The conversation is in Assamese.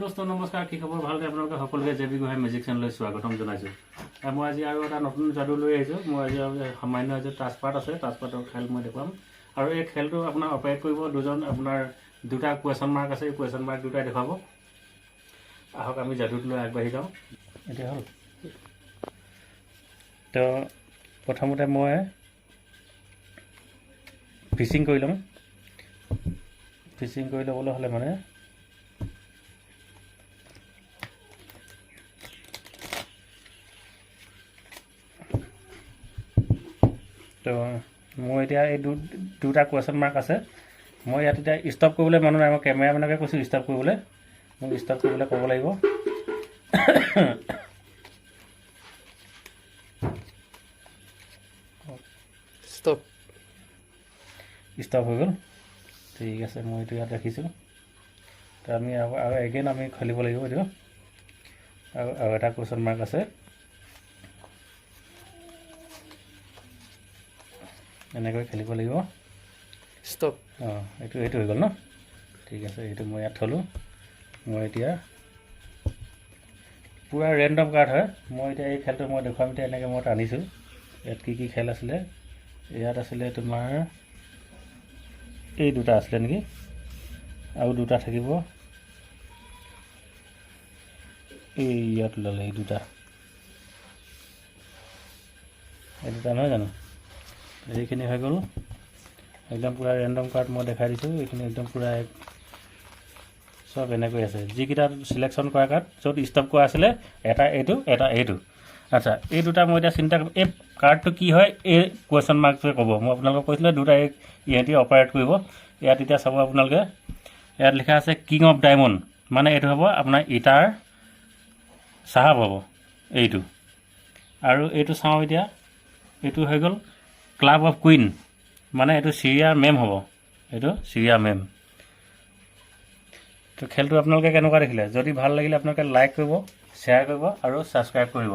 দোস্ত নমস্কাৰ কি খবৰ ভালকৈ আপোনালোকে সকলোকে জেবি গোহাঁই মেজিক চেনেললৈ স্বাগতম জনাইছোঁ মই আজি আৰু এটা নতুন যাদু লৈ আহিছোঁ মই আজি সামান্য আজি তাজপাত আছে তাজপাতৰ খেল মই দেখুৱাম আৰু এই খেলটো আপোনাৰ অপাৰেট কৰিব দুজন আপোনাৰ দুটা কুৱেশ্যন মাৰ্ক আছে এই কুৱেশ্যন মাৰ্ক দুটাই দেখুৱাব আহক আমি যাদুত লৈ আগবাঢ়ি যাওঁ এতিয়া হ'ল তো প্ৰথমতে মই ফিচিং কৰি ল'ম ফিচিং কৰি ল'বলৈ হ'লে মানে তো মই এতিয়া এই দুটা কুৱেশ্যন মাৰ্ক আছে মই ইয়াত এতিয়া ষ্টপ কৰিবলৈ মানুহ নাই মই কেমেৰামেনকে কৈছোঁ ষ্টপ কৰিবলৈ মোক ষ্টপ কৰিবলৈ ক'ব লাগিব ষ্টপ ষ্টপ হৈ গ'ল ঠিক আছে মই এইটো ইয়াত ৰাখিছোঁ তো আমি আৰু এগেইন আমি খেলিব লাগিব এইটো আৰু এটা কুৱেশ্যন মাৰ্ক আছে এনেকৈ খেলিব লাগিব ষ্টপ এইটো হৈ গ'ল ন ঠিক আছে এইটো মই ইয়াত থ'লোঁ মই এতিয়া পূৰা ৰেণ্ডম কাৰ্ড হয় মই এতিয়া এই খেলটো মই দেখুৱাম এতিয়া এনেকৈ মই টানিছোঁ ইয়াত কি খেল আছিলে ইয়াত আছিলে তোমাৰ এই দুটা আছিলে নেকি আৰু দুটা থাকিব এই ইয়াত ওলালে এই দুটা নহয় জানো এইখিনি হৈ গ'ল একদম পূৰা ৰেণ্ডম কাৰ্ড মই দেখাই দিছোঁ এইখিনি একদম পূৰা চব এনেকৈ আছে যিকেইটা চিলেকশ্যন কৰা কাৰ্ড য'ত ষ্টপ কৰা আছিলে এটা এইটো আচ্ছা এই দুটা মই এতিয়া চিন্তা এই কাৰ্ডটো কি হয় এই কুৱেশ্যন মাৰ্কটোৱে ক'ব মই আপোনালোকক কৈছিলোঁ দুটা ইহঁতি অপাৰেট কৰিব ইয়াত এতিয়া চাব আপোনালোকে ইয়াত লিখা আছে কিং অফ ডায়মণ্ড মানে এইটো হ'ব আপোনাৰ ইটাৰ চাহাব হ'ব এইটো আৰু এইটো চাওঁ এতিয়া এইটো হৈ গ'ল ক্লাব অফ কুইন মানে এইটো চিৰিয়াৰ মেম হ'ব এইটো চিৰিয়াৰ মেম তো খেলটো আপোনালোকে কেনেকুৱা দেখিলে যদি ভাল লাগিলে আপোনালোকে লাইক কৰিব শ্বেয়াৰ কৰিব আৰু ছাবস্ক্ৰাইব কৰিব